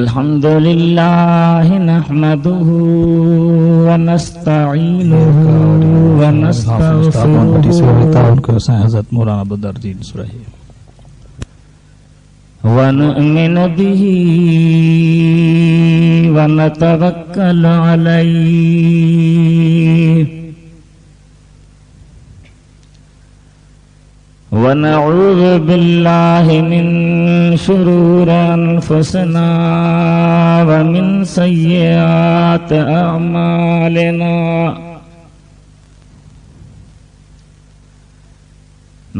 अल्हम्दुलिल्लाह नहमदुहु व नस्तईनुहु व नस्तगफिरुहु हज़रत मौलाना बदरुद्दीन सुरही व नु'मिनु बिही व नतवक्कलु अलैहि व नऊज़ु बिल्लाहि मिन शुरूरि अनफुसिना व मिन सय्यिआति अअमालिना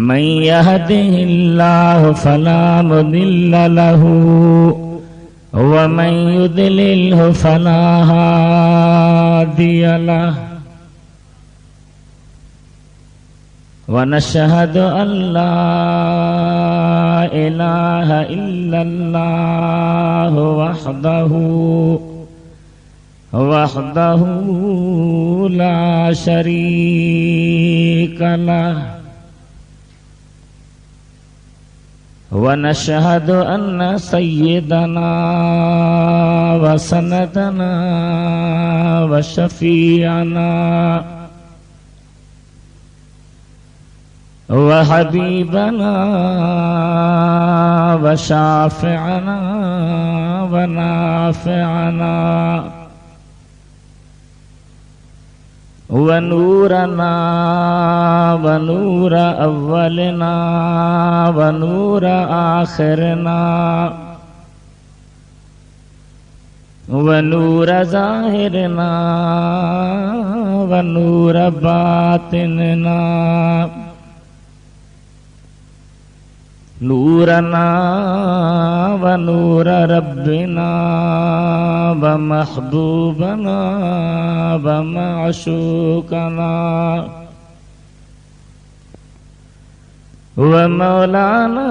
मन यहदिहिल्लाहु फला मुदिल्ल लहु व मन युद्लिल्हु फला हादिय लहु व नशहदु अल्ला इलाहा इल्लल्लाह वहदहु ला शरीक लहु व नशहदु अन्न सय्यदना व सनदना व शफीअना व हबीबना व शाफिअना व नाफिअना व नूरना व नूर अव्वलना व नूर आखिरना व नूर ज़ाहिरना व नूर बातिनना नूरना व नूर रब्बिना व महबूबना व माशूकना व मौलाना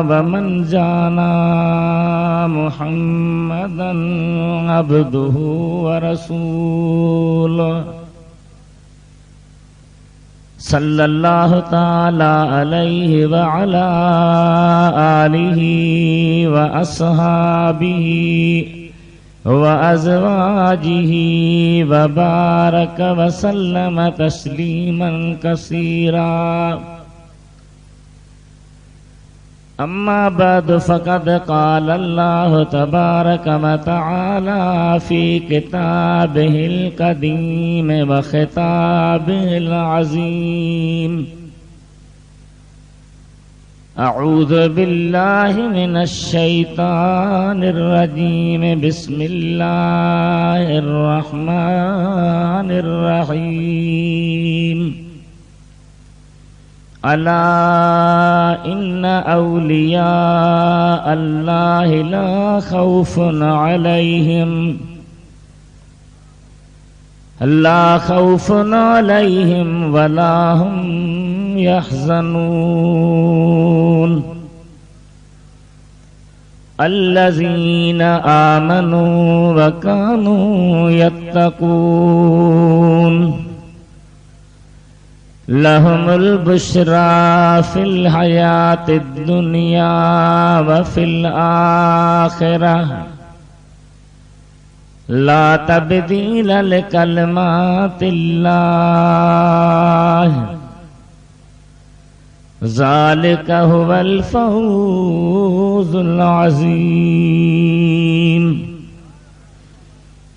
व मन जाना मुहम्मदन अब्दुहु व रसूलुहु सल्लल्लाहु ताला अलैहि व अला आलिहि व अस्हाबिहि व अज़वाजिहि व बारक व सल्लम तस्लीमन कसीरा अम्मा बाद फ़क़द क़ाल अल्लाहु तबारक व तआला फ़ी किताबिहिल क़दीम व ख़िताबिहिल अज़ीम अऊज़ु बिल्लाहि मिनश शैतानिर रजीम बिस्मिल्लाहिर रहमानिर रहीम अला इन्ना औलिया अल्लाहि ला खौफुन अलैहिम वला हुम यहज़नून अल्लज़ीना आमनू व कानू यत्तकून लहुमुल बुश्रा फिल हयातिद दुनिया व फिल आखिरह ला तब्दील लिकलिमातिल्लाह ज़ालिका हुवल फ़ौज़ुल अज़ीम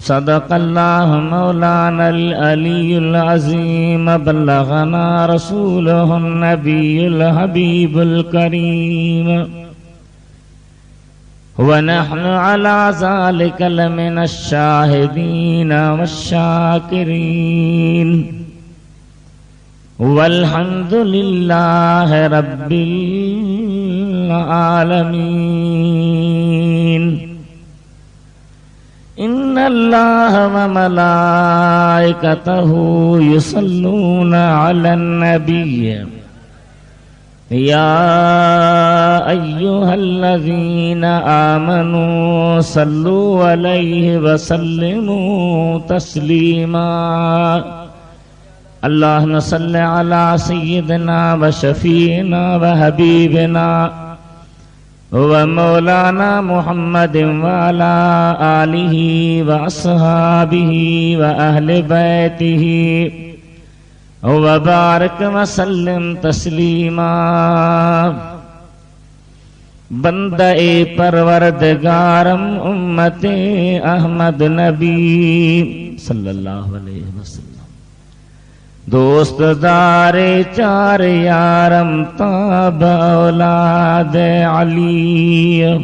सदक़ल्लाहु मौलानल अलीयुल अज़ीम बल्लग़ना रसूलुहुन नबियुल हबीबुल करीम व नहनु अला ज़ालिका लमिनश शाहिदीन वश्शाकिरीन वल्हम्दुलिल्लाहि रब्बिल आलमीन इन्नल्लाह व मलाइकतहु युसल्लूना अलन नबिय्य या अय्युहल्लज़ीना आमनू सल्लु अलैहि व सल्लिमू तस्लीमा अल्लाहुम्मा सल्लि अला सय्यिदिना व शफीना व हबीबिना व मौलाना मुहम्मद व अला आलिहि व अस्हाबिहि व अहले बैतिहि व बारक व सल्लिम तस्लीमा। बंदे परवरदिगारम उम्मते अहमद नबी सल्लल्लाहु अलैहि वसल्लम। दोस्त दारे चार यारम ताब औलाद अली।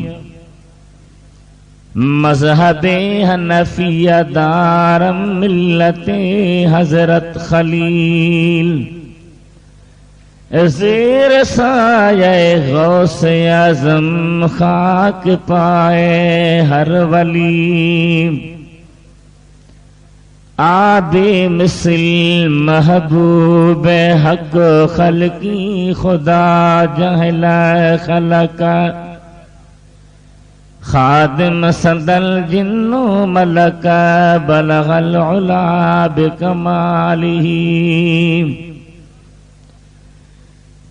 मजहबे हनफिया दारम मिल्लते हजरत खलील। ज़ेर साये गौस आज़म खाक पाए हर वली। आबे मिसल महबूब हक खलकी खुदा जहला खलका। खादिम सदल जिन्नो मलका बलगल उला बिकमालिही।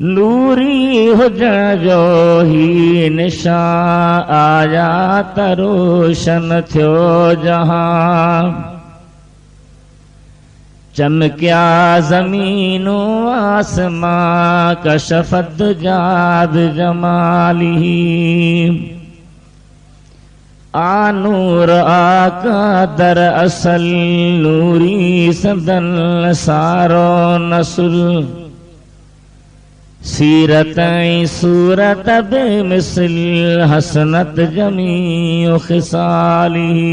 नूरी हुजण जो ही निशा आया तरोशन थियो जहां। चमकिया ज़मीनो आसमां कशफत जाब जमालिही। आ नूर आका दर असल नूरी सदन सारो नसुल। सीरत सूरत बेमिसल हसनत जमीउ खिसालिही।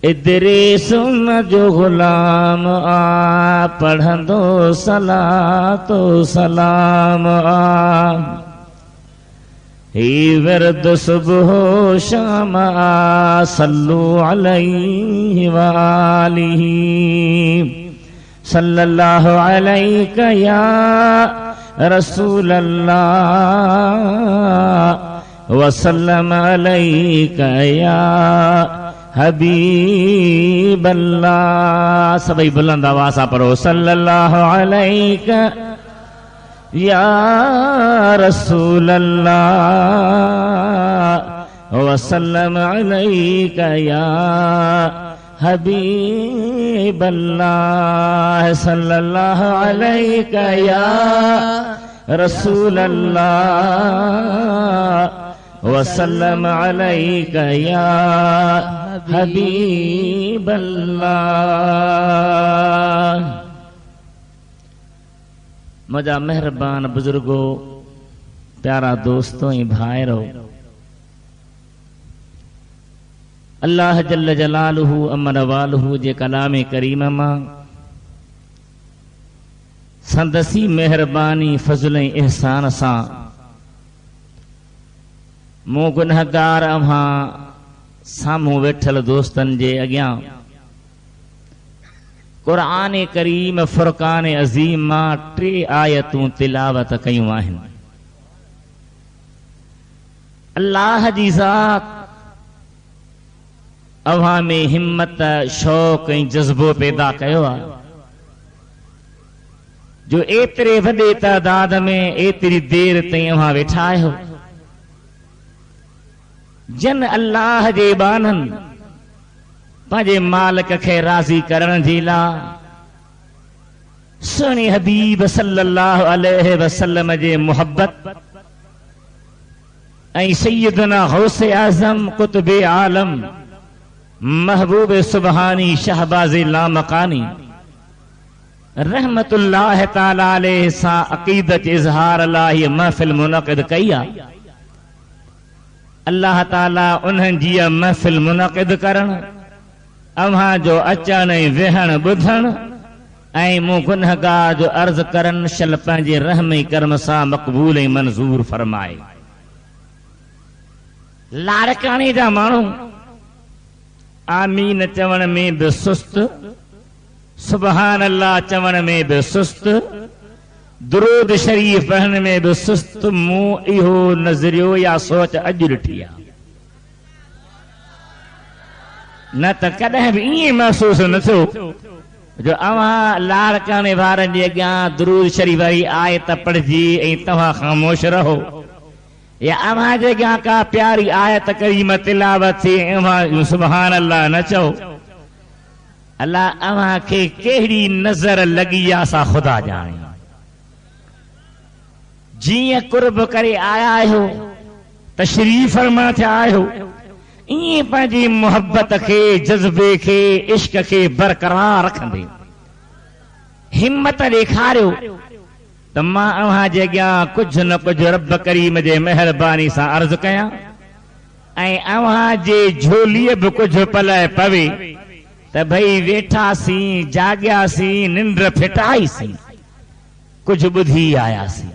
इदरीस जो गुलाम आ पढ़ंदो सलातो सलाम आ। ही विरद सुबह शाम आ सल्लु अलैहि व आलिही। सल्लल्लाहु अलैका या रसूल अल्लाह व सल्लम अलैका या हबीब अल्लाह। सभी बुलंद आवाज़ से पढ़ो सल्लल्लाहु अलैका या रसूल अल्लाह व सल्लम अलैका या हबीब अल्लाह। सल्लल्लाहु अलैका या रसूल अल्लाह व सल्लम अलैका या हबीब अल्लाह। मजा मेहरबान बुजुर्गो, प्यारा दोस्तों ही भाईरो, अल्लाह जल्ल जलालुहु अमर वालुहु जे कलाम करीम मां संदसी मेहरबानी फजल एहसान सां मूं गुनहगार अव्हां साम्हूं वेठल दोस्तन जे अॻियां क़ुरान करीम फुरकान अज़ीम मां 3 आयतूं तिलावत कयूं आहिनि। अल्लाह जी ज़ात अव्हां में हिम्मत शौक़ ऐं जज़्बो पैदा कयो आहे जो एतिरे वॾे तादाद में एतिरी देर ताईं अव्हां वेठा आहियो। जन अल्लाह जे बाननि पंहिंजे मालिक खे राज़ी करण जे लाइ सुहिणे हबीब सल्लल्लाहु अलैहि वसल्लम जे मुहब्बत ऐं सैयदना गौसे आज़म कुतुबे आलम महबूब सुबहानी शहबाज़े लामकानी रहमतुल्लाह ताला अलैहि सां अक़ीदत इज़हार लाइ महफ़िल मुनक़िद कई आहे। अल्लाह ताला उन्हनि जी महफ़िल मुनक़िद करण अव्हां जो अचण ऐं वेहण ॿुधण ऐं मूं गुनहगार जो अर्ज़ करण शल पंहिंजे रहम ऐं करम सां मक़बूल ऐं मंज़ूर फरमाए। लाड़काणे जा माण्हू आमीन चवण में बि सुस्त, सुबहान अल्लाह चवण में बि सुस्त, दुरूद शरीफ पढ़ण में बि सुस्त। मूं इहो नज़रियो या सोच अॼु ॾिठी आहे, न त कॾहिं बि ईअं महसूस न थियो जो अवां लाड़काने वारनि जे अॻियां दुरूद शरीफ़ वारी आयत पढ़जी ऐं तव्हां ख़ामोश रहो, या अवां जे अॻियां का प्यारी आयत करीम तिलावत थी अवां सुभान अल्लाह न चओ, अल्लाह अवां खे कहिड़ी नज़र लॻी आहे सा ख़ुदा ॼाणे। जीअं कुर्ब करे आया आहियो, तशरीफ़ फरमा थिया आहियो, ईअं पंहिंजी मोहब्बत खे, जज़्बे खे, इश्क खे बरक़रार रखंदे हिम्मत ॾेखारियो त मां अव्हां जे अॻियां कुझु न कुझु रब करीम जे महिरबानी सां अर्ज़ु कयां ऐं अव्हां जे झोलीअ बि कुझु पलाए पवे त भई वेठासीं, जाॻियासीं, निंड फिटाईसीं, कुझु ॿुधी आयासीं।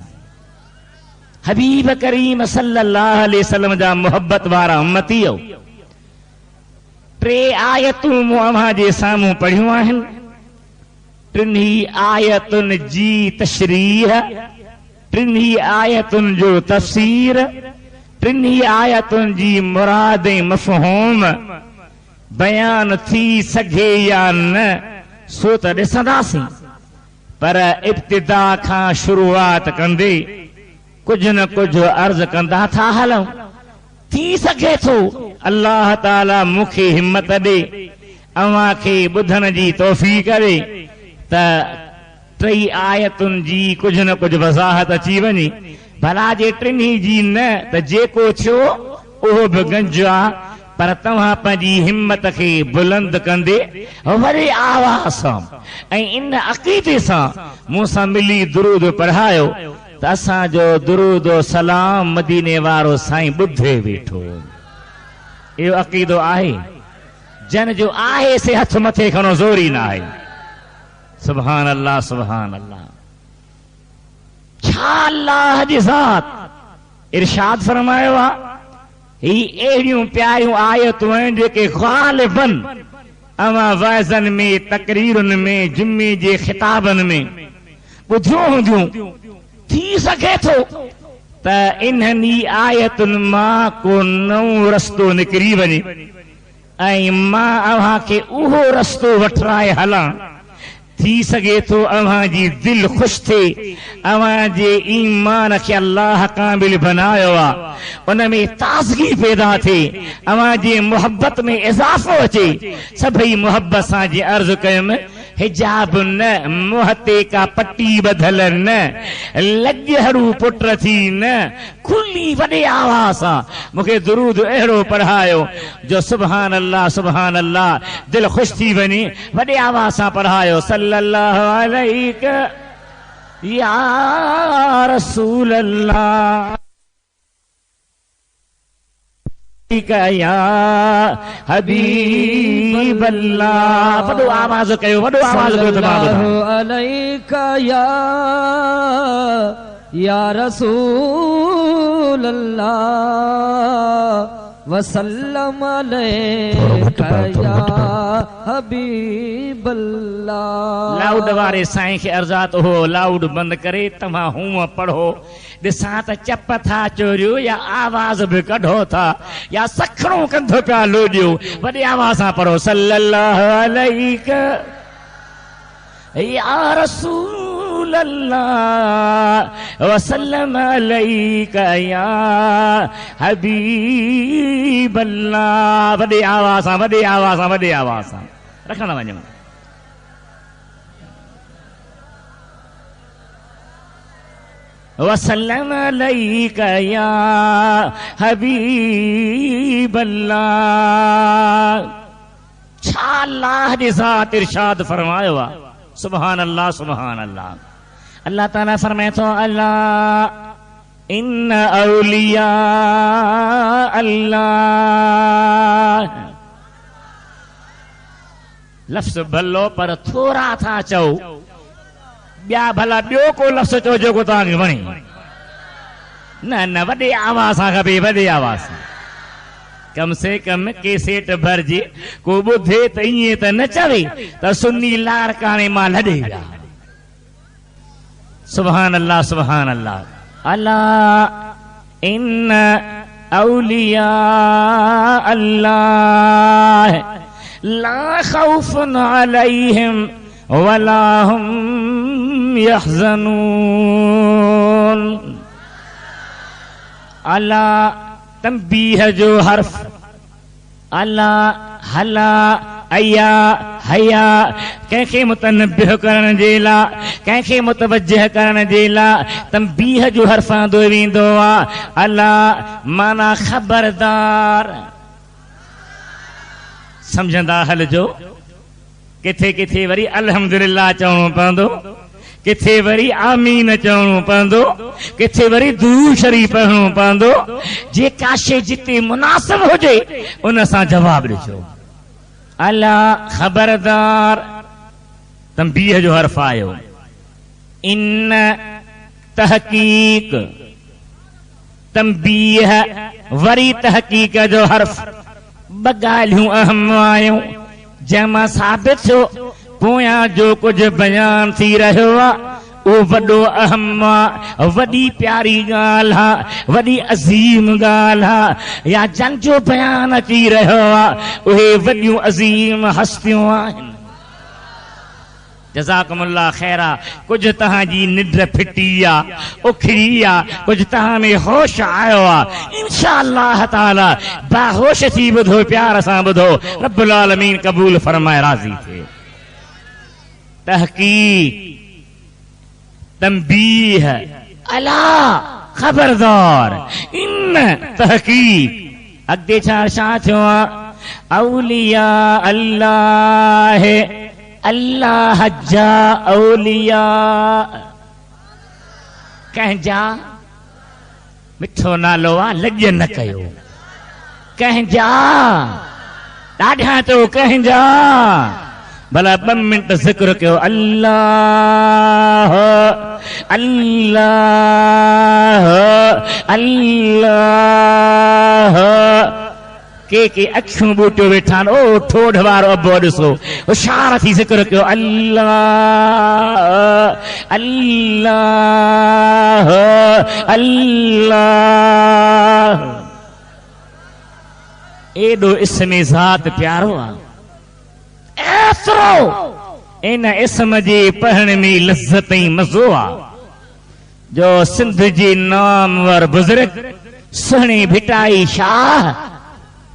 हबीब करीम सल्लल्लाहु अलैहि वसल्लम जा मोहब्बत वारा उम्मतीओ, टे आयतूं मूं अव्हां जे साम्हूं पढ़ियूं आहिनि। टिन्ही आयतुनि जी तशरीह, टिन्ही आयतुनि जो तफ़सीर, टिन्ही आयतुनि जी मुराद ऐं मफ़हूम बयान थी सघे या न सो त ॾिसंदासीं, पर इब्तिदा खां शुरूआत कंदे कुझु न कुझु अर्ज़ कंदा था हलूं। थी सघे थो अल्लाह ताला मूंखे हिम्मत ॾे, अव्हां खे ॿुधण जी तौफ़ीक़ ॾे त टई आयतुनि जी कुझु न कुझु वज़ाहत अची वञे। भला जे टिन्ही जी न त जेको थियो उहो बि गंज आहे, पर तव्हां पंहिंजी हिम्मत खे बुलंद कंदे वॾे आवाज़ सां ऐं इन अक़ीदे सां मूंसां मिली दुरूद पढ़ायो त असांजो दुरूद सलाम मदीने वारो साईं ॿुधे वेठो। इहो अक़ीदो आहे, जन जो आहे से हथ मथे खणो, ज़ोरी न आहे। सुभान अल्लाह, सुभान अल्लाह। छा अल्लाह जी ज़ात इरशाद फरमायो आहे, ही अहिड़ियूं प्यारियूं आयतूं आहिनि जेके ग़ालिबन अवां वाइज़नि में, तकरीरुनि में, जुमे जे ख़िताबनि में ॿुधियूं हूंदियूं। थी सघे थो त इन्हनि आयतुनि मां को नओं रस्तो निकिरी वञे ऐं मां अव्हां खे उहो रस्तो वठराए हलां। थी सघे थो अव्हां जी दिलि ख़ुशि थिए, अव्हां जे ईमान खे अल्लाह कामिल बनायो आहे, उन में ताज़गी पैदा थिए, अव्हां जी मोहब्बत में इज़ाफ़ो अचे। सभई मोहब्बत सां जी अर्ज़ु कयुमि, हिजाब न, मुंहं ते का पट्टी ॿधल न, लॻहरू पुट थी न, खुली वॾे आवाज़ सां मूंखे दुरूद अहिड़ो पढ़ायो जो सुभान अल्लाह, सुभान अल्लाह, दिलि ख़ुशि थी वञे। वॾे आवाज़ सां पढ़ायो, सल्लल्लाहु अलैहि या रसूल अल्लाह, या हबीब अल्लाह। वॾो आवाज़ कयो, वॾो आवाज़ कयो त मां ॿुधां। अलैका या रसूल अल्लाह वसल्लम अलैका या हबीब अल्लाह। लाउड वारे साईं खे अर्ज़ात हो, लाउड बंदि करे तव्हां हूअं पढ़ो। ॾिसां त चप था चोरियो या आवाज़ बि कढो था या सखणो कंधो पिया लोॾियो। वॾे आवाज़ सां पढ़ो, सल्लल्लाहु अलैका या रसूल अल्लाह वसल्लम अलैका या हबीब अल्लाह। वॾे आवाज़ सां, वॾे आवाज़ सां, वॾे आवाज़ सां रखंदा वञूं। वसल्लम अलैका या हबीब अल्लाह। छा अल्लाह जी ज़ात इरशाद फरमायो आहे, सुभान अल्लाह, सुभान अल्लाह। अल्लाह ताला फरमाए थो, अल्लाह इन औलिया अल्लाह। लफ्ज़ भलो पर थोरा था चओ, ॿिया भला ॿियो को लफ़्ज़ चओ जेको तव्हांखे वणे। न न, वॾे आवाज़ सां खपे, वॾे आवाज़ सां। कम से कम केसेट भरजे, को ॿुधे त ईअं त न चवे त सुन्नी लाड़काणे मां लॾे विया। सुभान अल्लाह, सुभान अल्लाह। अल्लाह इन औलिया अल्लाह ला खौफुन अलैहिम वला हुम यहज़नून। अला तंबीह जो हर्फ, अला हला अया हया, कंहिंखे मुतनब्बिह करण जे लाइ, कंहिंखे मुतवज्जिह करण जे लाइ तंबीह जो हर्फ आंदो वेंदो आहे। अला माना ख़बरदार। सम्झंदा हलजो। किथे किथे वरी अल्हम्दुलिल्लाह चवणो पवंदो, किथे वरी आमीन चवणो पवंदो, किथे वरी दुरूद शरीफ़ पढ़णो पवंदो। जेका शइ जिते मुनासिब हुजे उन सां जवाब ॾिजो। अला ख़बरदार तंबीह जो हर्फ आयो। इन तहकीक तंबीह वरी तहकीक जो हर्फ। ॿ ॻाल्हियूं अहम आयूं जंहिंमां साबित थियो पोयां जो कुझु बयान थी रहियो आहे उहो वॾो अहम आहे, वॾी प्यारी ॻाल्हि आहे, वॾी अज़ीम ॻाल्हि आहे। या जंहिंजो बयान अची रहियो आहे उहे वॾियूं अज़ीम हस्तियूं आहिनि। जज़ाकुमुल्लाह खैरा। कुझु तव्हांजी निंड फिटी आहे, उखड़ी आहे, कुझु तव्हां में होश आयो आहे। इंशाअल्लाह ताला बाहोश थी ॿुधो, प्यार सां ॿुधो, रब्बुल आलमीन क़बूल फरमाए राज़ी थिए। तहकीक तंबीह अला ख़बरदार इन तहकीक। अॻिते छा थियो आहे? औलिया अल्लाह, अल्लाह जा औलिया। कंहिंजा मिठो नालो आहे, लॼ न कयो। कंहिंजा ॾाढा तो कंहिंजा। भला 2 मिंट ज़िक्र कयो। अल्लाह अल्लाह अल्लाह। के अखियूं बूटियो वेठा आहिनि। ओ ठोड वारो अबो ॾिसो, होशियार थी ज़िक्र कयो। अल्लाह अल्लाह अल्लाह। एॾो इसमे ज़ात प्यारो आहे। एतिरो इन इसम जे पढ़ण में लज़्ज़त ऐं मज़ो आहे जो सिंध जे नामवर बुज़ुर्ग सुहिणे भिटाई शाह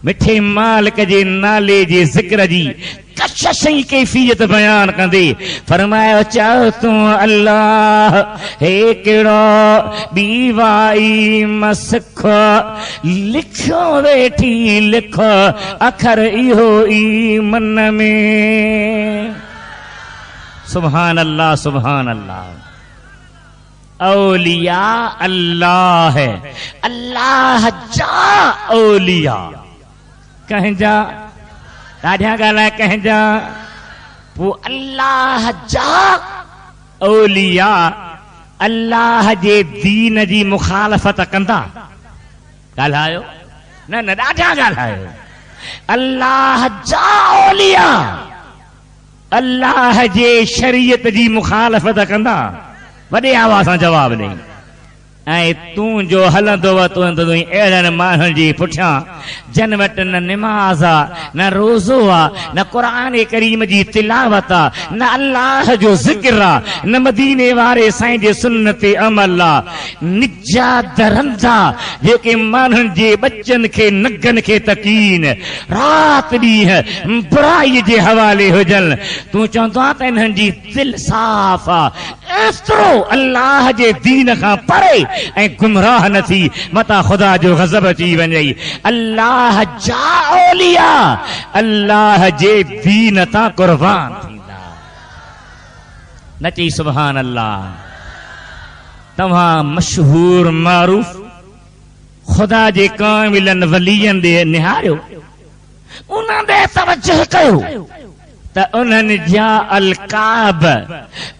मिठे मालिक जे नाले जे ज़िक्र जी कशिश ऐं कैफ़ियत बयान कंदे फरमायो, चओ तूं अल्लाह हे कहिड़ो बीवाई मसिख लिखियो वेठी लिख अखर इहो ई मन में। सुभान अल्लाह सुभान अल्लाह। औलिया अल्लाह है, अल्लाह जा औलिया। कंहिंजा ॾाढा ॻाल्हाए, कंहिंजा पोइ अल्लाह जा औलिया अल्लाह जे दीन जी मुखालफ़त कंदा। ॻाल्हायो न न ॾाढा ॻाल्हायो। अल्लाह जा औलिया अल्लाह जे शरीयत जी मुखालफ़त कंदा। वॾे आवाज़ सां जवाब ॾेई। ऐं तूं जो हलंदो वतो अहिड़नि माण्हुनि जे पुठियां जन वटि न निमाज़ आहे, न रोज़ो आहे, न क़ुरान करीम जी तिलावत आहे, न अल्लाह जो ज़िक्र आहे, न मदीने वारे साईं जे सुन्नत अमल आहे। निजा दरंदा जेके माण्हुनि जे बचनि खे नगनि खे तकीन राति ॾींहं बुराई जे हवाले हुजनि। तूं चवंदो आहे त इन्हनि जी दिलि साफ़ आहे। एतिरो अल्लाह जे दीन खां परे ऐं गुमराह न थी मता ख़ुदा जो गज़ब अची वञे। अल्लाह जा औलिया अल्लाह जे दीन तां क़ुर्बान थींदा। न चई सुभान अल्लाह। तव्हां मशहूर मारूफ ख़ुदा जे कामिलनि वलीयनि ॾे निहारियो, उन्हनि ॾे तवजह कयो त उन्हनि जा अलकाब,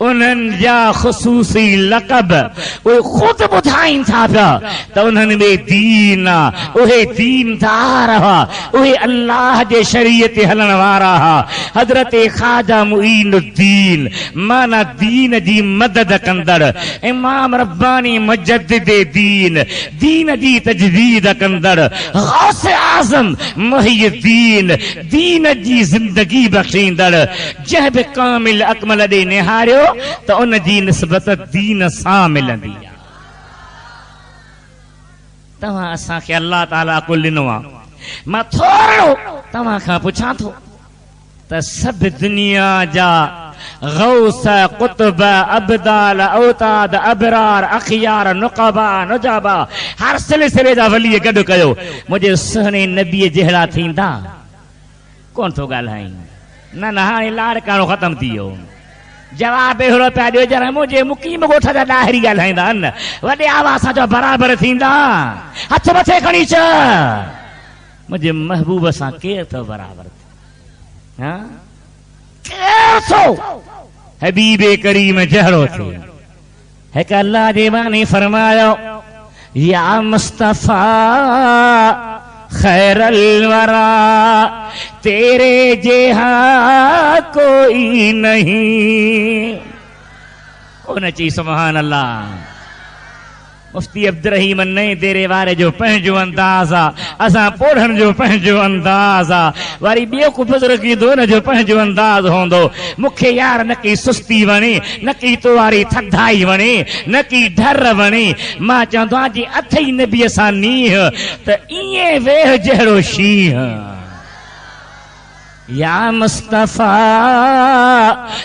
उन्हनि जा ख़ुसूसी लक़ब उहे ख़ुदि ॿुधाइनि था पिया त उन्हनि में दीन आहे, उहे दीनदार हुआ, उहे अल्लाह जे शरीयत हलण वारा हुआ। हज़रत ख़्वाजा मुईनुद्दीन माना दीन जी मदद कंदड़, इमाम रब्बानी मुजद्दिद दीन, दीन जी तजदीद कंदड़, गौस आज़म मुहियुद्दीन, दीन जी ज़िंदगी बख़्शींदड़ कंदड़ जंहिं बि कामिल अकमल ॾे निहारियो त उन जी निस्बत दीन सां मिलंदी आहे। तव्हां असांखे अल्लाह ताला कुल ॾिनो आहे। मां थोरो तव्हां खां पुछां थो त सभु दुनिया जा गौस कुतुब अबदाल औताद अबरार अखियार नुक़बा नुजाबा हर सिलसिले जा वली गॾु कयो, मुंहिंजे सुहिणे नबीअ जहिड़ा थींदा? कोन थो ॻाल्हाई। न हाणे लाड़काणो ख़तम थी वियो। जवाब अहिड़ो पिया ॾियो जरा मुंहिंजे मुक़ीम ॻोठ जा ॾाहिरी ॻाल्हाईंदा आहिनि, वॾे आवाज़ सां जो बराबरि थींदा? हथ मथे खणी च मुंहिंजे महबूब सां केरु थो बराबरि थिए? केरु थो हबीबे करीम जहिड़ो थिए? हिकु अल्लाह जे बानी फरमायो या मुस्तफा खैरल वरा तेरे जेहा कोई नहीं। कौन चई सुभान अल्लाह। मुफ्ती अब्दुर्रहीम नए देरे वारे जो पंहिंजो अंदाज़ आहे, असां पोढ़नि जो पंहिंजो अंदाज़ आहे, वरी ॿियो को बुज़ुर्ग ईंदो न जो पंहिंजो अंदाज़ हूंदो। मूंखे यार न की सुस्ती वणे, न की तो वारी थधाई वणे, न की डर वणे। मां चवंदो आहियां जी अथई नबीअ सां नीह त ईअं वेह जहिड़ो शींहं। या मुस्तफा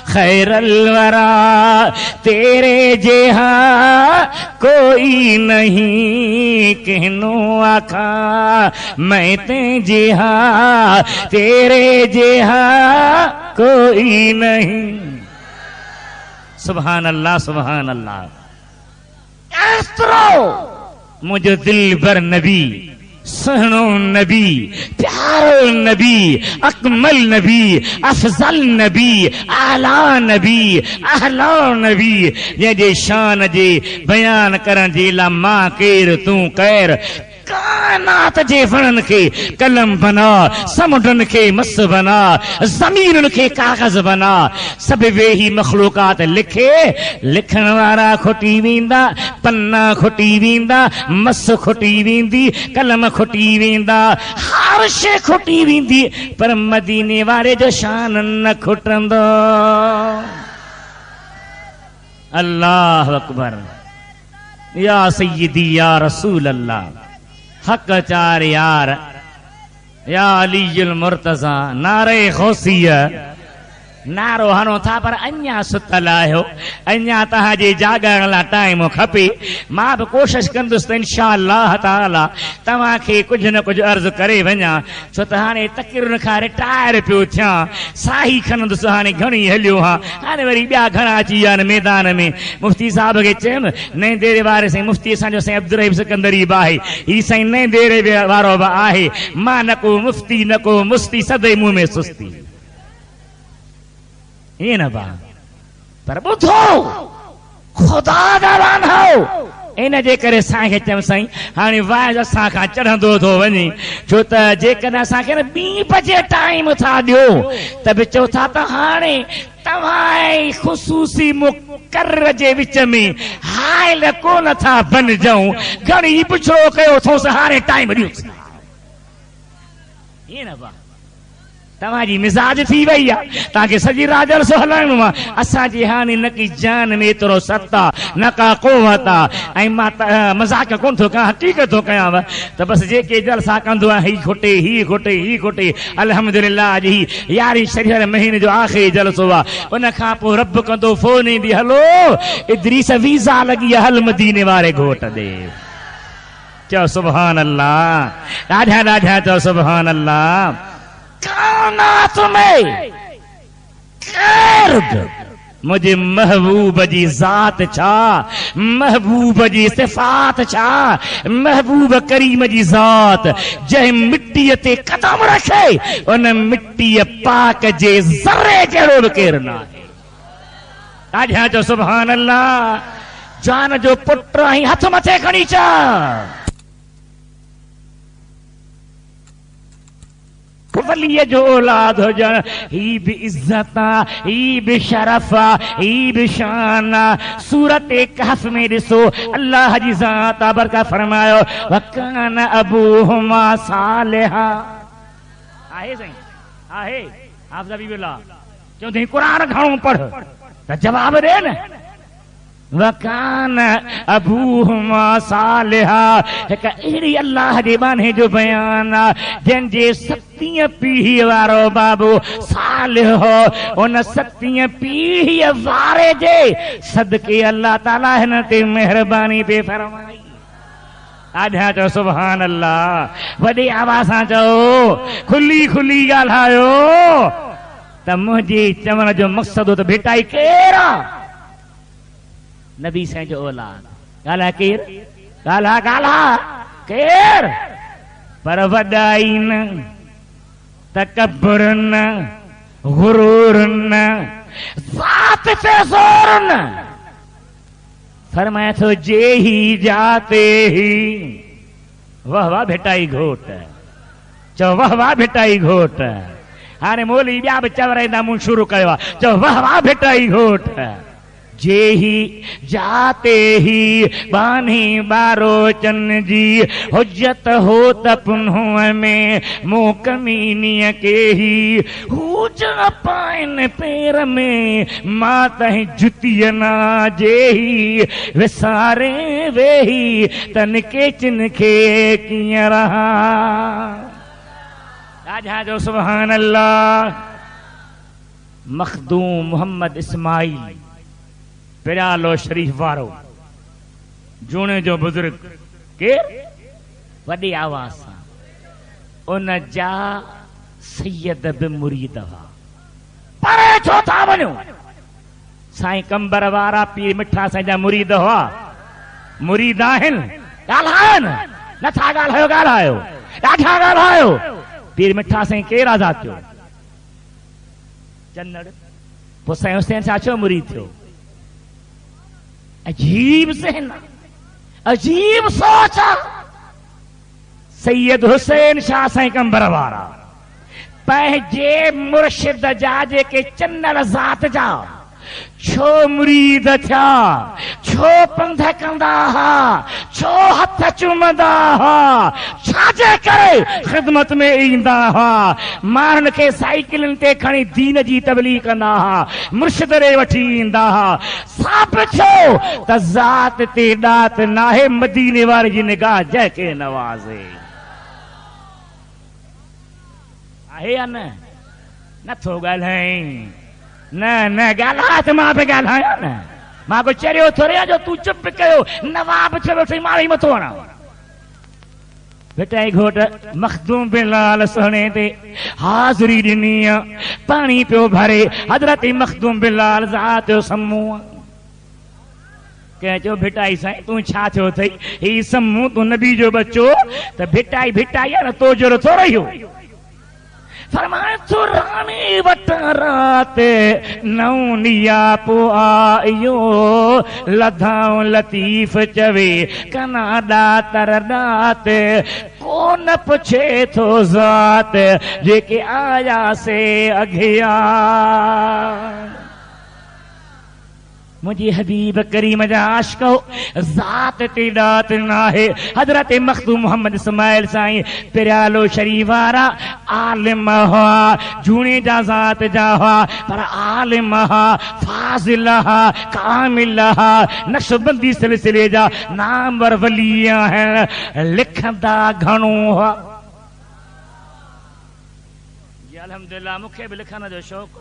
खैरल वरा तेरे जेहा कोई नहीं, कहनो आखा मैं ते जेहा तेरे जेहा कोई नहीं। सुभान अल्लाह सुभान अल्लाह। मुझे दिल भर नबी, सुहणो नबी, प्यारो नबी, अकमल नबी, अफजल नबी, आला नबी, अहला नबी, जंहिंजे शान जे बयान करण जे लाइ मां केर तूं कैर। कायनात जे वणनि खे कलम बना, समुंडनि खे मस बना, ज़मीनुनि खे काग़ज़ बना, सभु वेही मख़लूक़ात लिखे। लिखण वारा खुटी वेंदा, पन्ना खुटी वेंदा, मस खुटी वेंदी, कलम खुटी वेंदा, हर शइ खुटी वेंदी, पर मदीने वारे जो शान न खुटंदो। अल्लाह अकबर। या सय्यदी या रसूल अल्लाह। हक चार यार या अलीजुल मुर्तज़ा। नारे ग़ौसिया नारो हणो था पर अञा सुतल आहियो, अञा तव्हांजे जाॻण लाइ टाइम खपे। मां बि कोशिशि कंदुसि त इंशाअल्लाह ताला तव्हांखे कुझु न कुझु अर्ज़ु करे वञा, छो त हाणे तक़रीरुनि खां रिटायर पियो थियां, साही खणंदुसि। हाणे घणी हलियो हा, हाणे वरी ॿिया घणा अची विया आहिनि मैदान में। मुफ्ती साहिब खे चयुमि नए देरे वारे साईं मुफ्ती असांजो साईं अब्दुर्रहीम सिकंदरी बि आहे, हीउ साईं नए देरे वारो बि आहे। मां न को मुफ्ती न को मुस्ती, सदे मुंहं में सुस्ती। ये न बा पर ॿुधो ख़ुदा जा वांधो। इन जे करे असांखे चयमि साईं हाणे वाइज असां खां चढ़ंदो थो वञे, छो त जेकॾहिं असांखे न 2 बजे टाइम था ॾियो त बि चओ था त हाणे तव्हां ख़ुसूसी मुक़र्र जे विच में हाइल कोन था बणिजऊं, घणी पुछड़ो कयो अथोसि, हाणे टाइम ॾियोसि। ये न बा तव्हांजी मिज़ाज थी वई आहे, तव्हांखे सॼी रात जो हलाइणो आहे। असांजी हाणे न की जान में एतिरो सत आहे, न का क़ुवत आहे। ऐं मां मज़ाक कोन थो कयां, हक़ीक़त थो कयांव त बसि जेके जलसा कंदो आहे हीउ खुटे हीउ खुटे हीउ खुटे। अल्हम्दुलिल्लाह अॼु ही 11 शरीर महीने जो आख़िरी जलसो आहे। उन खां पोइ रब कंदो फोन ईंदी, हलो इदरीस वीज़ा लॻी आहे, हल मदीने वारे घोट ॾे। चओ सुभान अल्लाह, ॾाढा ॾाढा चओ सुभान अल्लाह। कायनात में मुझे महबूब जी ज़ात छा, महबूब जी सिफ़ात छा, महबूब करीम जी ज़ात जंहिं मिट्टीअ ते कदम रखे उन मिट्टीअ पाक जे ज़र्रे जहिड़ो बि केरु न आहे। ॾाढा चओ सुभान अल्लाह। जान जो पुट आई, हथ मथे खणी चा। वलीअ जो औलाद हुजण ही बि इज़्ज़त आहे, ही बि शरफ़ आहे, ही बि शान आहे। सूरत कहफ में ॾिसो अल्लाह जी ज़ात बरका फरमायो वकान अबूहुमा सालिहा। आहे साईं आहे हाफ़िज़ हबीबुल्लाह चौधरी कुरान घणो पढ़ त जवाब दे न। वकान अबूहुमा सालिहा हिक अहिड़ी अल्लाह जे बाने जो बयान आ जंहिंजे 70 पीढ़ी वारो बाबू सालिह हो। उन 70 पीढ़ी वारे जे सदके अल्लाह ताला हिन ते मेहरबानी पे फरमाई। आजा चो सुभान अल्लाह, वॾी आवाज़ सां चओ, खुली खुली ॻाल्हायो त मुंहिंजे चवण जो मक़सदु त भेटाई केरु आहे? नबी साईं जो औलाद। ॻाल्हाए केरु? ॻाल्हा केरु? पर वॾाई न, तकबर न, गुरूर न, ज़ात ते ज़ोर न। फरमाया थो जे ही जाते ही। वाह वाह भेटाई घोट, चओ वाह वाह भेटाई घोट। हाणे मोली ॿिया बि चवराईंदा मूं शुरू कयो आहे, चओ वाह वाह भेटाई घोट। जे ही जाते ही बानी बारो चन जी हुज्जत हो त पुन्हुअ में मूं कमीनीअ के ही हुजा पाइन पेर में मां तहीं जुतीअ ना। जे ही विसारे वेही तन के चिन खे कीअं रहा। आजा जो सुभान अल्लाह। मखदूम मोहम्मद इस्माइल पिरालो शरीफ वारो जूने जो बुजुर्ग के वॾी आवाज़ सां उन जा सैयद बि मुरीद हुआ। परे छो था वञो? साईं कंबर वारा पीर मिठा साईं जा मुरीद हुआ। मुरीद आहिनि, ॻाल्हायो न, नथा ॻाल्हायो ॻाल्हायो, ॾाढा ॻाल्हायो। पीर मिठा साईं केरु आज़ाद थियो? चन्नड़। पोइ साईं हुसैन छा छो मुरीद थियो? अजीब ज़हन, अजीब सोच। सैयद हुसैन शाह साईं कंबर वारा पंहिंजे मुर्शिद जा जेके चन्नड़ ज़ात जा छो मुरीद थिया, छो पंध कंदा हुआ, छो हथ चुमंदा हुआ, छाजे करे ख़िदमत में ईंदा हुआ, माण्हुनि खे साइकिलनि ते खणी दीन जी तबलीग कंदा हुआ, मुर्शिद रे वठी ईंदा हुआ। साबित थियो त ज़ात ते ॾात नाहे, मदीने वारे जी निगाह जंहिंखे नवाज़े। आहे या न? नथो ॻाल्हाई? न न ॻाल्हाए त मां बि ॻाल्हायां न। मां को चरियो थोरे जो तूं चुप कयो, नवाब थियो थई मारी मथो हणा। बेटा घोट मखदूम बिलाल सोने ते हाज़री ॾिनी, पाणी पियो भरे। हज़रत मखदूम बिलाल ज़ात जो समूह कंहिं चयो भिटाई साईं तूं छा थियो अथई? ही समूह तूं नबी जो बच्चो त भिटाई भिटाई आहे न, तो जो थो रहियो। फरमाए तो रानी वट रात नौनिया पो आयो, लधाऊं लतीफ चवे कनाडा तरदात, कोन पुछे थो ज़ात जेके आया से अघिया। मुझे हबीब करीम जा आशिको ज़ात ते ॾात नाहे। हज़रत मखदूम मोहम्मद इस्माइल साईं पिरालो शरीफ वारा आलिम हुआ, झूणे जा ज़ात जा हुआ, पर आलिम हुआ, फाज़िल हुआ, कामिल हुआ, नक्शबंदी सिलसिले जा नामवर वली आहिनि, लिखंदा घणो हुआ। अल्हम्दुलिल्लाह मूंखे बि लिखण जो शौक़ु।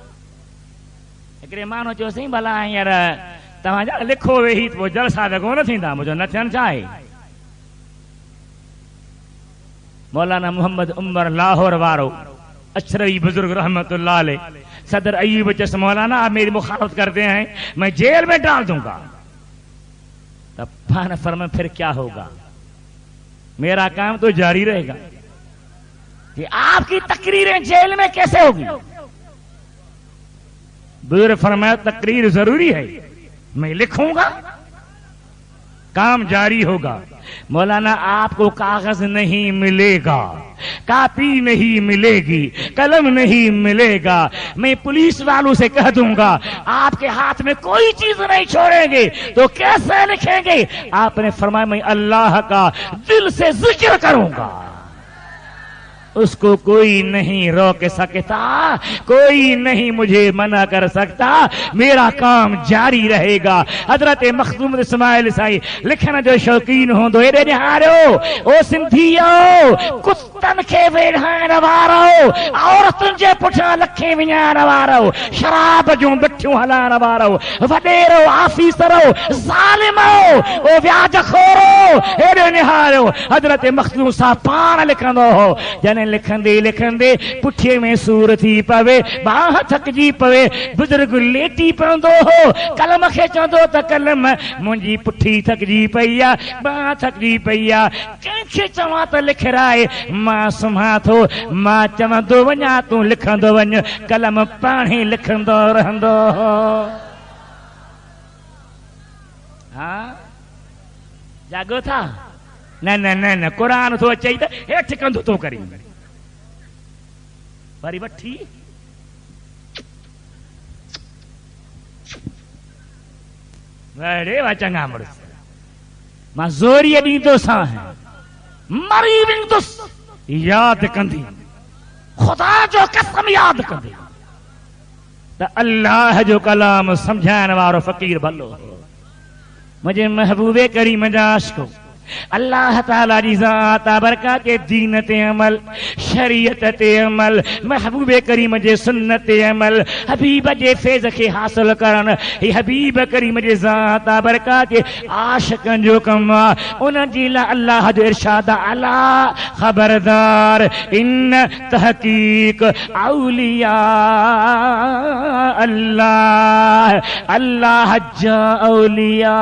हिकिड़े माण्हू चयो साईं भला हींअर तव्हांजा लिखो वेही पोइ जलसा त कोन थींदा? मुंहिंजो न थियणु छा आहे? मौलाना मोहम्मद उमर लाहौर वारो अशरवी बुजुर्ग रहमतुल्लाह अलैह, सदर अयूब चस मौलाना आप मेरी मुखालफत करते हैं मैं जेल में डाल दूंगा। तब फान फरमाया फिर क्या होगा? मेरा काम तो जारी रहेगा कि आपकी तकरीरें जेल में कैसे होगी? बुजुर्ग फरमाया तकरीर जरूरी है, मैं लिखूंगा, काम जारी होगा। मौलाना आपको कागज नहीं मिलेगा, कापी नहीं मिलेगी, कलम नहीं मिलेगा, मैं पुलिस वालों से कह दूंगा आपके हाथ में कोई चीज नहीं छोड़ेंगे, तो कैसे लिखेंगे? आपने फरमाया मैं अल्लाह का दिल से जिक्र करूंगा, उसको कोई नहीं रोक सकता, कोई नहीं मुझे मना कर सकता, मेरा काम जारी रहेगा। हजरत मखदूम इस्माइल साईं लिखण जो शौकीन होंदो, एॾे निहारियो ओ सिंधियो, कुतन खे वेढ़ाइण वारो, औरतुनि जे पुठियां लखे विञाइण वारो, शराब जूं बिठियूं हलाइण वारो, वॾेरो आफीसरो, ज़ालिमो, ओ व्याजखोरो, एॾे निहारियो। हजरत मखदूम साहब पाण लिखंदो हो, जने लिखंदे लिखंदे पुठीअ में सूर थी पवे, बाह थकजी पवे, बुजुर्ग लेटी पवंदो हो, कलम खे चवंदो त कलम मुंहिंजी पुठी थकजी पई आहे, बाह थकजी पई आहे, कंहिंखे चवां त लिखराए, मां सुम्हां थो, मां चवंदो वञा तूं लिखंदो वञ, कलम पाण ई लिखंदो रहंदो। हा जागो था? न न न न, क़ुरान थो अचई त हेठि कंदो थो करी, वरी वठी अरे वा चङा मुड़ुस, मां ज़ोरीअ ॾींदोसां, मरी वेंदुसि यादि कंदी, ख़ुदा जो कसम यादि कंदी त अल्लाह जो कलाम सम्झाइण वारो फ़क़ीर भलो हो। मुंहिंजे महबूबे करीम जा आशिक़ो, अल्लाह ताला जी ज़ात बरकत के दीन ते अमल, शरीयत ते अमल, महबूबे करीम जे सुन्नत ते अमल, हबीब जे फैज़ खे हासिल करण, ही हबीब करीम जे ज़ात बरकत के आशिक़नि जो कम आहे। उन जी ला अल्लाह जो इरशाद, अला खबरदार, इन तहकीक औलिया अल्लाह, अल्लाह जा औलिया,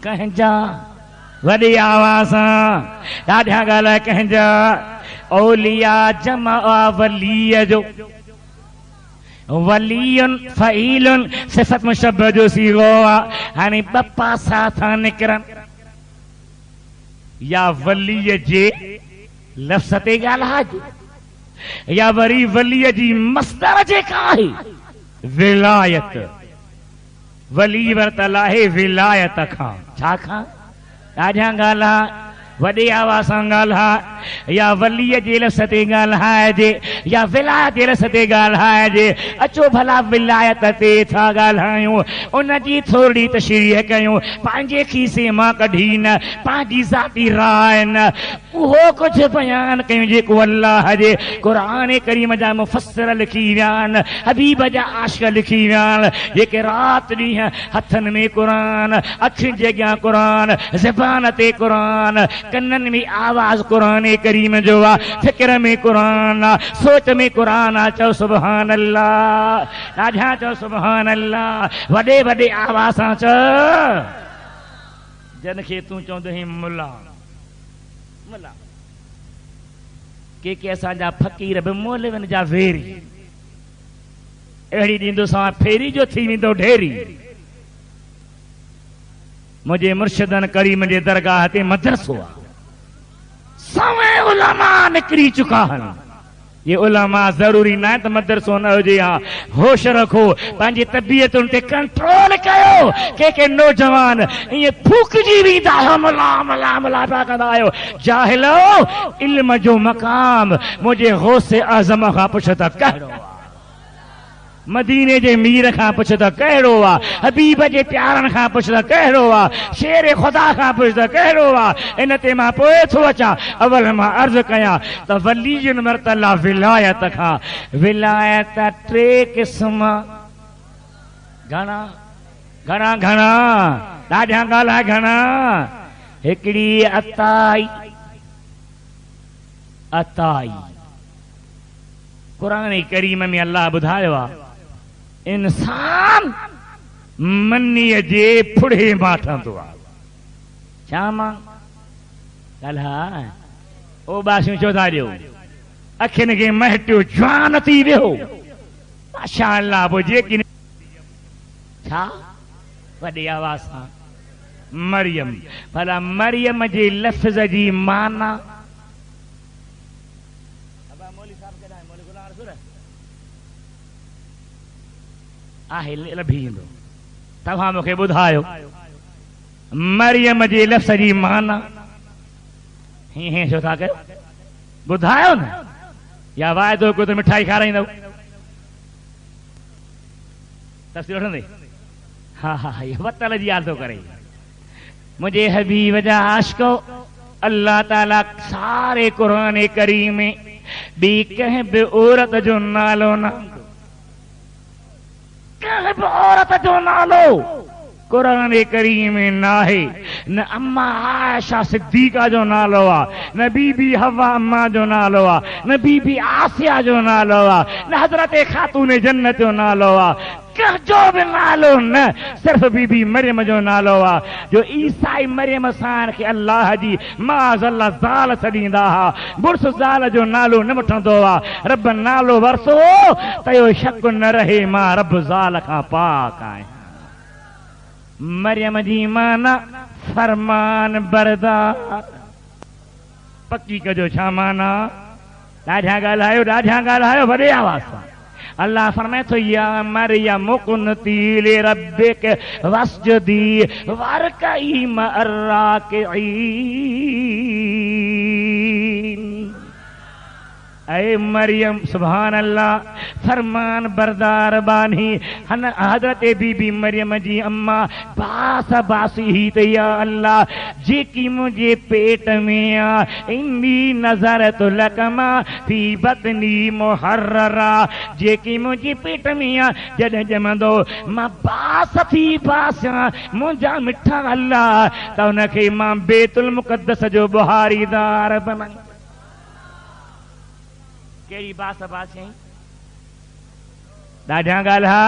कहजा वॾी आवाज़ सां ॾाढा ॻाल्हि कहजा, औलिया जमा वलीअ जो, वलीयुन फ़ईलुन सिफ़त मुशब्बह जो सीगो आहे। हाणे ॿ पासा था निकिरनि, या वलीअ जे लफ़्ज़ ते ॻाल्हाइजे, या वरी वलीअ जी मस्दर जेका आहे विलायत, वली वरतल आहे विलायत खां, छा खां? ॾाढा ॻाल्हि वॾी आवाज़ सां ॻाल्हाए, या वलीअ जे लफ़्ज़ ते ॻाल्हाइजे, या विलायत जे लफ़्ज़ ते ॻाल्हाइजे। अचो भला विलायत ते था ॻाल्हायूं, उन जी थोरी तशरीह कयूं, पंहिंजे खीसे मां कढी न, पंहिंजी ज़ाती राय न, उहो कुझु बयान कयूं जेको अल्लाह जे क़ुरान करीम जा मुफ़स्सिर लिखी विया आहिनि, हबीब जा आशिक़ लिखी विया आहिनि, जेके राति ॾींहं हथनि में क़ुरान, अखियुनि जे अॻियां क़ुरान, ज़बान ते क़ुरान, कन्ननि में आवाज़ क़ुरान करीम जो आहे, फ़िक्र में क़ुरान आहे, सोच में क़ुरान आहे। चओ सुभान अल्लाह, ॾाढा चओ सुभान अल्लाह, वॾे वॾे आवाज़ सां चओ। जन खे तूं चवंदो आहीं मुला, मुला, के असांजा फ़क़ीर बि मौलवियुनि जा वेरी, अहिड़ी ॾींदोसां फेरी जो थी वेंदो ढेरी। मुझे मुर्शिदन करीम जे दरगाह ते मदरसो आहे, सवे उलमा निकिरी चुका आहिनि। ये उलमा ज़रूरी न आहे त मदरसो न हुजे, हा होश रखो, पंहिंजी तबियतुनि ते कंट्रोल कयो। के नौजवान ईअं फूकजी वेंदा आहियो, मुला मुला मुला पिया कंदा आहियो। जाहिलो, इल्म जो मक़ाम मुंहिंजे गौसे आज़म खां पुछ त कहिड़ो आहे, मदीने जे मीर खां पुछ त कहिड़ो आहे, हबीब जे प्यारनि खां पुछ त कहिड़ो आहे, शेर ख़ुदा खां पुछ त कहिड़ो आहे। इन ते मां पोइ थो अचां, अवल मां अर्ज़ कयां त वलीयुनि वरतल विलायत खां, विलायत टे क़िस्म, घणा घणा घणा, ॾाढा ॻाल्हि घणा। हिकिड़ी अताई, अताई क़ुरान करीम में अल्लाह ॿुधायो आहे, इंसान मनीअ जे फुड़े मां ठहंदो आहे। छा मां ॻाल्हाए ओ बासियूं छो था ॾियो, अखियुनि खे महटियो, जवान थी वियो, माशा अल्लाह। पोइ जेकी छा वॾी आवाज़ सां मरियम, भला मरियम जे लफ़्ज़ जी माना आहे लभी ईंदो, तव्हां मूंखे ॿुधायो मरियम जे लफ़्ज़ जी माना। हीअं छो था कयो? ॿुधायो न, या वाइदो को त मिठाई खाराईंदव? तस्वीर वठंदे? हा हा, इहो वतल जी यादि थो करे। मुंहिंजे हबीब जा आशिको, अल्लाह ताला सारे क़ुरान करीम में ॿी कंहिं बि औरत जो नालो न, कंहिं बि औरत जो नालो क़ुरान करीम में न आहे। न अम्मा आयशा सिद्दीका जो नालो आहे, न बीबी हवा अम्मा जो नालो आहे, न बीबी आसिया जो नालो आहे, न हज़रत खातून जन्नत जो नालो आहे। कंहिंजो बि नालो न, सिर्फ़ बीबी मरियम जो नालो आहे। जो ईसाई मरियम साण खे अल्लाह जी माज़अल्लाह ज़ाल छॾींदा हुआ, बुर्स ज़ाल जो नालो न वठंदो आहे। रब नालो वरसो त इहो शक न रहे मां रब ज़ाल खां पाक आहियां। मरियम जी माना फरमान बरदार। पक्की कजो छा माना? ॾाढा ॻाल्हायो वॾे आवाज़ सां। अल्लाह फरमाए थो या मरियम कुनती लिरब्बिक वस्जुदी वरकई मअर्राकिईन। ऐ मरियम, सुभान अल्लाह, फरमान बरदार बानी। हन हज़रत बीबी मरियम जी अम्मा बास बासी ही त या अल्लाह जेकी मुंहिंजे पेट में आ, इन्नी नज़रत लकमा फी बतनी मुहर्ररा, जेकी मुंहिंजे पेट में आ जॾहिं ॼमंदो मां बास थी बासियां मुंहिंजा मिठा अल्लाह, त उनखे मां बैतुल मुक़द्दस जो बुहारीदार बनाई। कहिड़ी बास बासियईं? ॾाढा ॻाल्हा।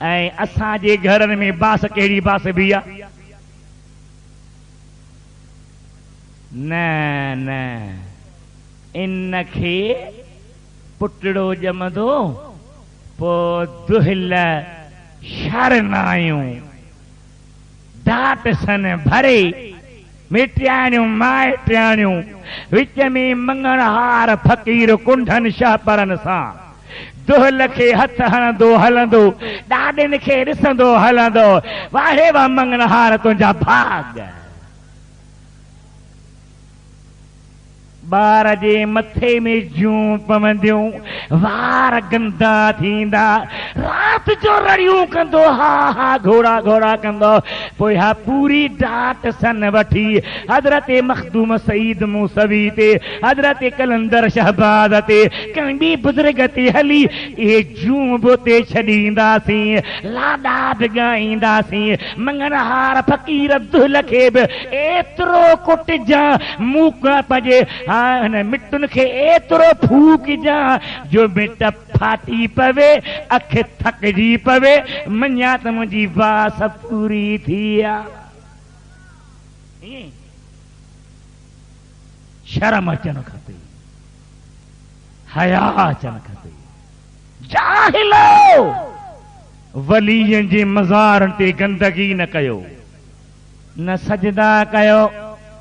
ऐं असांजे घरनि में बास कहिड़ी बास बि आहे? न न, इनखे पुटड़ो ॼमंदो पोइ दुहिल शरनायूं दाट सन भरे मिटियाणियूं माइटियाणियूं विच में मंगणहार फ़कीर कुंढनि शाहपरनि सां दुहिल खे हथ हणंदो हलंदो, ॾाॾनि खे ॾिसंदो हलंदो, वाहे वाह मंगणहार तुंहिंजा भाग। ॿार जे मथे में जूं पवंदियूं, वार गंदा थींदा, राति जो रड़ियूं कंदो, हा हा घोड़ा घोड़ा कंदो। पोइ हा पूरी डाट सन वठी हज़रत मखदूम सईद मूसवी ते, हज़रत कलंदर शहबाज ते, कंहिं ॿी बुज़ुर्ग ते हली इहे जूं बि उते छॾींदासीं, लाॾा बि ॻाईंदासीं। मंगणहार फ़कीर दुहिल खे बि एतिरो कुटिजां मूक पंहिंजे हिन मिटुनि खे एतिरो फूकजां जो मिट फाटी पवे, अख थकजी पवे, मञा त मुंहिंजी बास पूरी थी आहे। शर्म अचणु खपे, हया अचणु खपे। जाहिलो वलीअनि जे मज़ारनि ते गंदगी न कयो, न सजदा कयो,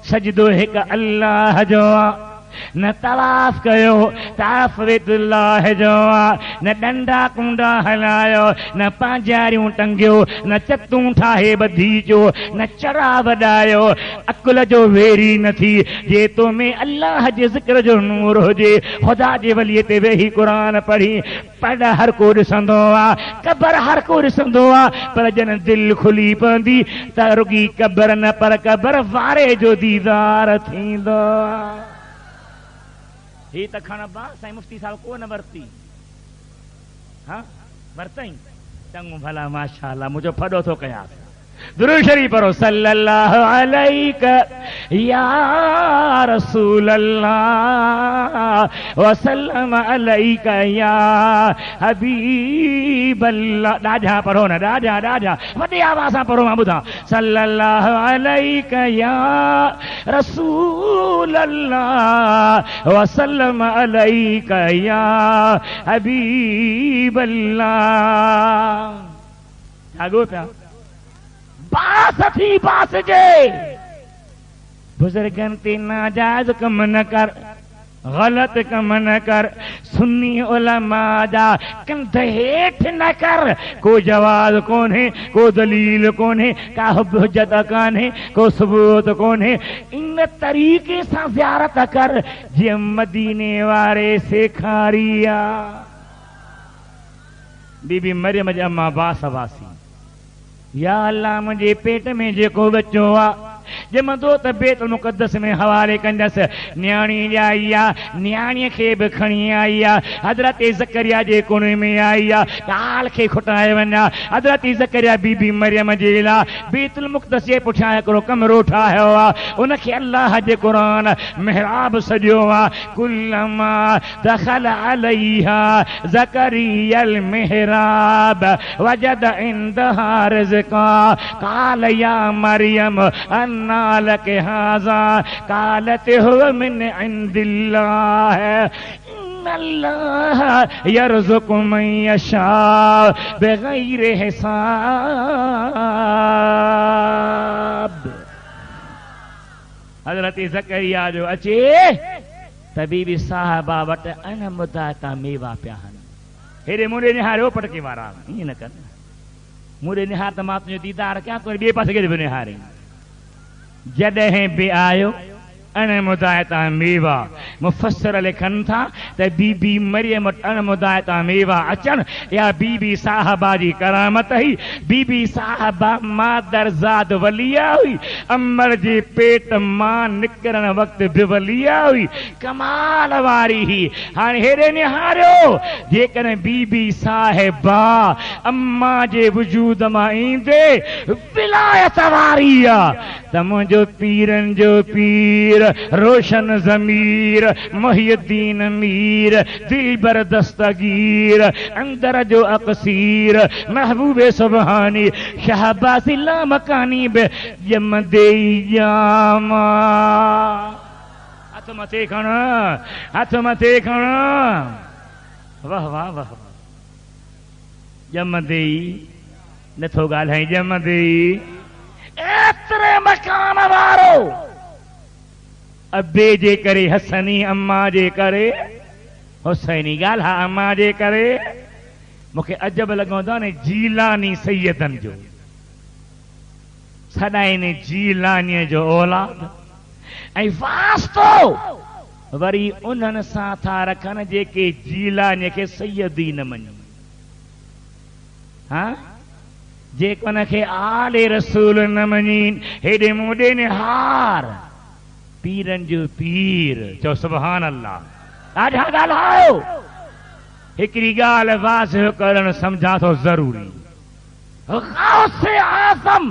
सजदो हिकु अल्लाह जो आहे। न तवाफ कयो, तवाफ बैतुल्लाह जो आहे। न डंडा कुंडा हलायो, न पांजारियूं टंगियो, न चतूं ठाहे ॿधी जो, न चरा वॾायो। अकुल जो वेरी न थी, जे तो में अल्लाह जे ज़िक्र जो नूर हुजे, ख़ुदा जे वलीअ ते वेही क़ुरान पढ़ी, पढ़ हर को ॾिसंदो आहे, क़बर हर को ॾिसंदो आहे, पर जन दिलि खुली पवंदी त रुगी क़बर न पर क़बर वारे जो दीदार थींदो आहे। ही त खण बा साईं मुफ्ती साहब को न वरती, हाँ वरतई चङो भला माशाअल्लाह, मुंहिंजो फॾो थो कयां। दुरूद शरीफ पढ़ो, सल्लल्लाहु अलैका या रसूल अल्लाह वसल्लम अलैका या हबीब अल्लाह। ॾाढा पढ़ो न, ॾाढा ॾाढा वॾी आवाज़ सां पढ़ो, मां ॿुधां। सल्लल्लाहु अलैका या रसूल अल्लाह वसल्लम अलैका या हबीब अल्लाह। जागो पिया, बास थी बास जे, बुजुर्गनि ते नाजायज़ कम न कर, गलत कम न कर, सुन्नी उलमा जा कंध हेठ न कर। को जवाब कोन्हे, को दलील कोन्हे, का हुज्जत कोन्हे, को सबूत कोन्हे। इन तरीक़े सां ज़ियारत कर जीअं मदीने वारे सेखारिया। बीबी मरियम जा अम्मा बास वासी, या अल्लाह मुंहिंजे पेट में जेको बच्चो आहे ॼमंदो त बैतुल मुक़द्दस में हवाले कंदसि। न्याणी ॼाई आहे, न्याणीअ खे बि खणी आई आहे, हज़रत ज़करिया जे कुणे में आई आहे, ॻाल्हि खे खुटाए वञा। हज़रत ज़करिया बीबी मरियम जे लाइ बैतुल मुक़द्दस जे पुठियां हिकिड़ो कमरो ठाहियो आहे, उनखे अल्लाह जे क़ुरान महराब सॼो आहे। कुल्लमा दख़ल अलैहा ज़करियल महराब वजद इंदहा रिज़्क़ा क़ाल या मरियम अन्ना लक हाज़ा क़ालत हुव मिन इंदिल्लाह इन्नल्लाह यर्ज़ुक़ु मन यशाअ बिग़ैरि हिसाब। हज़रत ज़करिया जो अचे त बीबी साहिबा वटि अन मुदाता मेवा पिया आहिनि। हेॾे मुंडे निहारियो पटके वारा, ईअं न कर, मुंडे निहार त मां तुंहिंजो दीदार कयां, तूं ॿिए पासे केॾे बि निहारी। जॾहिं बि आयो अन मुदायता मेवा, मुफ़स्सिर लिखनि था त बीबी मरियम अन मुदायता मेवा अचनि या बीबी साहिबा जी करामत हुई। बीबी साहिबा मादरज़ाद वलिया हुई, अमर जे पेट मां निकिरण वक़्तु बि वलिया हुई, कमाल वारी हुई। हाणे हेॾे निहारियो, जेकॾहिं बीबी साहिबा अम्मा जे वजूद मां ईंदे विलायत वारी आहे त मुंहिंजो पीरनि जो पीर रोशन ज़मीर मुहियुद्दीन मीर दिलबर दस्तगीर अंदर जो अक़सीर महबूबे सुबहानी शहबाज़ी लामकानी बे जमदे यामा। हथ मथे खण, हथ मथे खण, वाह वाह वाह। जमदे नथो ॻाल्हाए, जमदे एतिरे मकान वारो अब्बे जे करे हसनी, अम्मा जे करे हुसैनी, ॻाल्हि अम्मा जे करे। मूंखे अजब लॻंदो आहे न जीलानी सैयदनि जो, सदाईं जीलानीअ जो औलाद ऐं वास्तो वरी उन्हनि सां था रखनि जेके जीलानीअ खे सैयदी न मञी। हा, जेको उनखे आले रसूल न मञी। हेॾे मुंडे निहार, पीरनि जो पीर, चओ सुभान अल्लाह। ॾाढा ॻाल्हायो, हिकिड़ी ॻाल्हि वाज़िह करणु सम्झां थो ज़रूरी। गौसे आज़म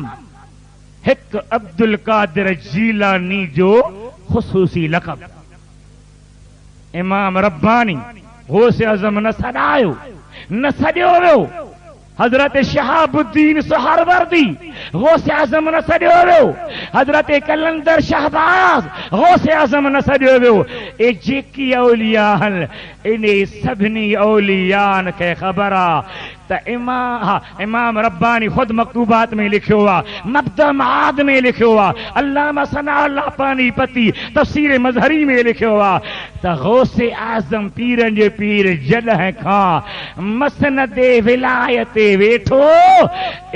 हिकु अब्दुल कादिर जीलानी जो ख़ुसूसी लक़ब। इमाम रब्बानी गौसे आज़म न सॾायो, न सॼो वियो। हज़रत शहाबुद्दीन सुहरवर्दी गौसे आज़म न सॼो वियो। हज़रत कलंदर शहबाज गौसे आज़म न सॼो वियो। ए जेकी औलिया आहिनि, इन सभिनी औलियान खे ख़बर आहे त इमाम रब्बानी खुद मकतूबात में लिखियो आहे, मब्दा माद में लिखियो आहे, अल्लामा सनाउल्लाह पानीपती तफसीर मज़हरी में लिखियो आहे त गौसे आज़म पीरनि जो पीर जॾहिं खां मसनदे विलायत वेठो,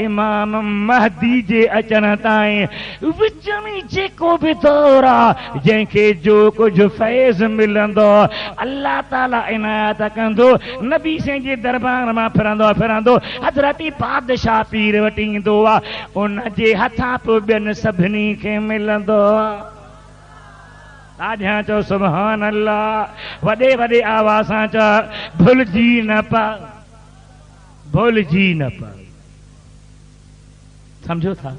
इमाम महदी जे अचण ताईं विच में जेको बि दौर आहे, जंहिंखे जो कुझु फैज़ मिलंदो अल्लाह ताला इनायत कंदो, नबी साईं जे दरबार मां फिरंदो फिरंदो हज़रत बादशाह पीर वटि ईंदो आहे, उन जे हथां पोइ ॿियनि सभिनी खे मिलंदो। ॾाढा चओ सुभान अल्लाह, वॾे वॾे आवाज़ सां चओ, भुलिजी न पा, भुलिजी न पा। समझो था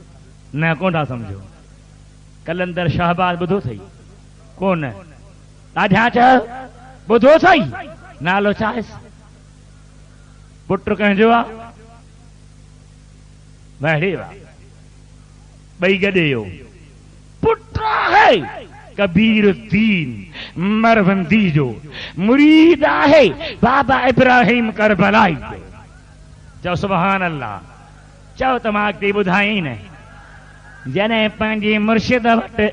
न? कोन था समझो? कलंदर शहबाज ॿुधो अथई? कोन? ॾाढा चओ ॿुधो अथई? नालो छा आहे? पुट कंहिंजो आहे? वाहे वाह, ॿई गॾियो। पुट आहे कबीरुद्दीन मरवंदी जो, मुरीद आहे बाबा इब्राहिम करबलाई जो। चओ सुभान अल्लाह। चओ त मां अॻिते ॿुधाई न। जने पंहिंजे मुर्शिद वटि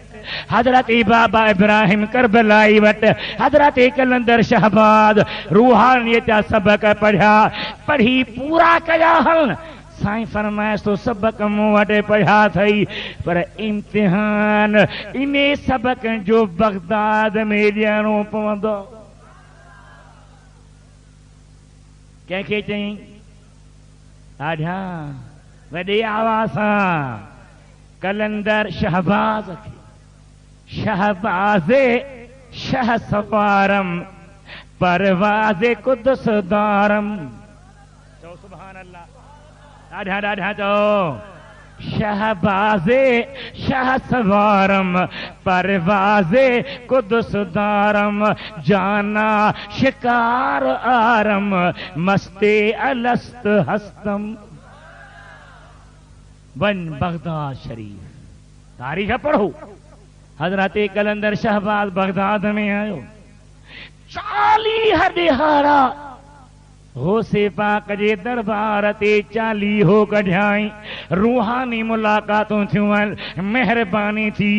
हजरत बाबा इब्राहिम करबलाई वटि हजरत कलंदर शहबाज रूहानियत जा सबक पढ़िया पढ़ी पूरा कया हल साईं फरमाइस तो सबक मूं वटि पढ़िया थई पर इम्तिहान इने सबक जो बगदाद में ॾियणो पवंदो। कंहिंखे चई ॾाढा वॾे आवाज़ सां कलंदर शहबाज खे शहबाज़े शह सवारम परवाज़े कुदस दारम चओ सुभान अल्लाह ॾाढा ॾाढा चओ शहबाज़े शह सवारम परवाज़े कुदस दारम जाना शिकार आरम मस्ते अलस्त हस्तम वन बगदाद शरीफ तारीख पढ़ो हजरत कलंदर शहबाज बगदाद में आयो 40 दिहाड़ा होसे पाक जे दरबार ते 40 हो कढाई रूहानी मुलाकातूं थियूं मेहरबानी थी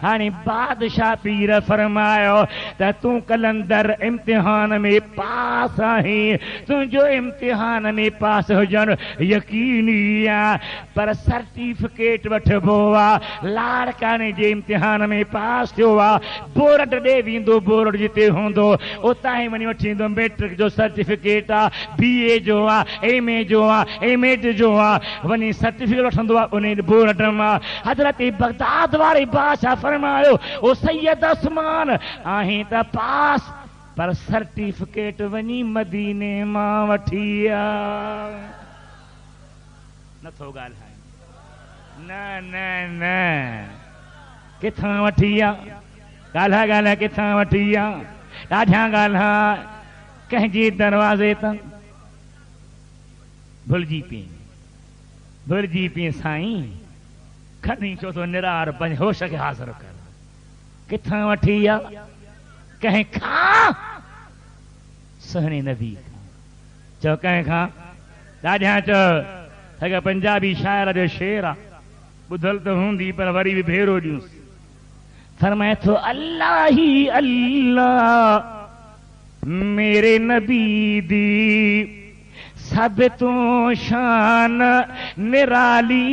हाणे बादशाह पीर फरमायो त तूं कलंदर इम्तिहान में पास आहीं तुंहिंजो इम्तिहान में पास हुजण यकीनी पर सर्टिफिकेट वठबो लाड़काने जे इम्तिहान में पास थियो बोर्ड ॾे वेंदो बोर्ड जिते हूंदो उतां ई वञी वठी ईंदो मैट्रिक जो सर्टिफिकेट बीए जो एमए जो एमएड जो वनी सर्टिफिकेट वठंदो उन बोर्ड मां हजरत बगदाद वारे बादशाह फरमायो ओ सैयद उस्मान आहीं त पास पर सर्टिफिकेट वनी मदीने मां वठी नथो ॻाल्हाए न न न किथां वठी ॻाल्हाए किथां वठी ॾाढा ॻाल्हाए कंहिंजे दरवाज़े तां भुलिजी पई साईं खणी छो तो निरार पंहिंजे होश खे हाज़िर कर किथां वठी कंहिं खां सहणे नबी चओ कंहिं खां ॾाढा चओ अगरि पंजाबी शाइर जो शेर आहे ॿुधल त हूंदी पर वरी बि भेरो ॾियूंसि फरमाए थो अल्लाह ही अल्लाह मेरे नबी दी सब तो शान निराली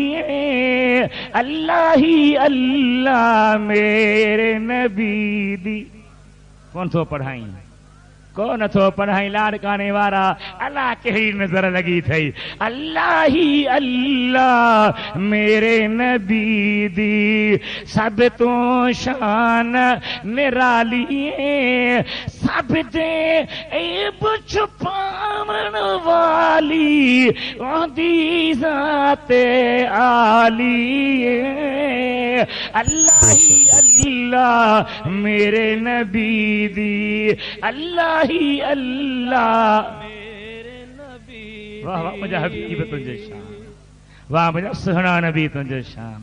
अल्लाह ही अल्लाह मेरे नबी दी कौन थो पढ़ाई कौन थो पढ़ाई लाड़काने वारा अल्लाह कहिड़ी नजर लगी थई अल्लाह ही अल्लाह मेरे नबी दी सब तो शान निराली सब दे ऐब छुपावण वाली ओदी ज़ाते आली अल्लाह ही अल्लाह मेरे नबी दी अल्लाह ही अल्लाह मेरे नबी वाह वाह मुझा हबीब तुझे शान वाह मुझा सुहना नबी तुझे शान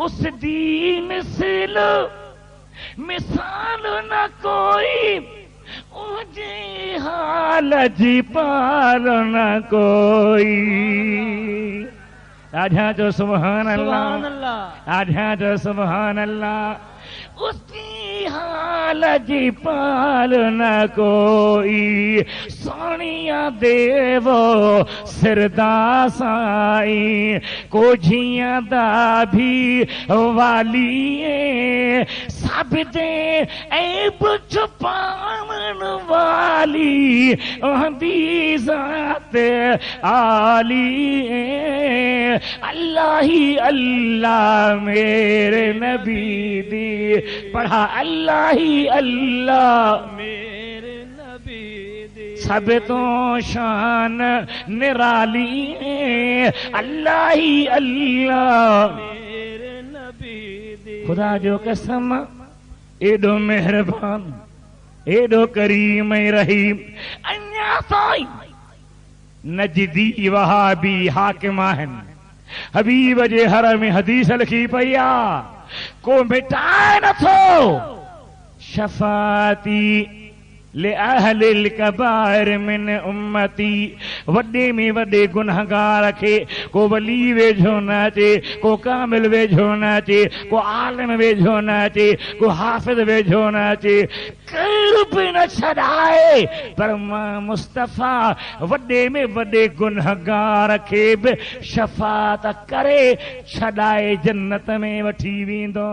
उस दी मिसाल न कोई उजे हाल जी पार न कोई आधा जो सुभान अल्लाह आधा जो सुभान अल्लाह उसकी हाल जी पाल न कोई सोनिया देवो सिरदा साई को जिया दा भी वाली सब दे ऐब छुपावण वाली ओहदी ज़ात आली अल्लाह ही अल्लाह मेरे नबी दी पढ़ा अल्लाह ही अल्लाह मेरे नबी दी सब तो शान निराली अल्लाह ही अल्लाह मेरे नबी दी खुदा जो कसम एडो मेहरबान एडो करीम रहीम अन्या ताई नजदी वहाबी हाकिम आहिनि हबीब जे हर में हदीस लिखी पई आहे को मिटाए नथो शफाती ले अहलिल कबाइर मिन उम्मती, वॾे में वॾे गुनहगार खे को वली वेझो न अचे, को कामिल वेझो न अचे, को आलिम वेझो न अचे, को हाफ़िज़ वेझो न अचे, केरु बि न छॾाए, पर मां मुस्तफ़ा वॾे में वॾे गुनहगार खे बि शफ़ाअत करे छॾाए जन्नत में वठी वेंदो।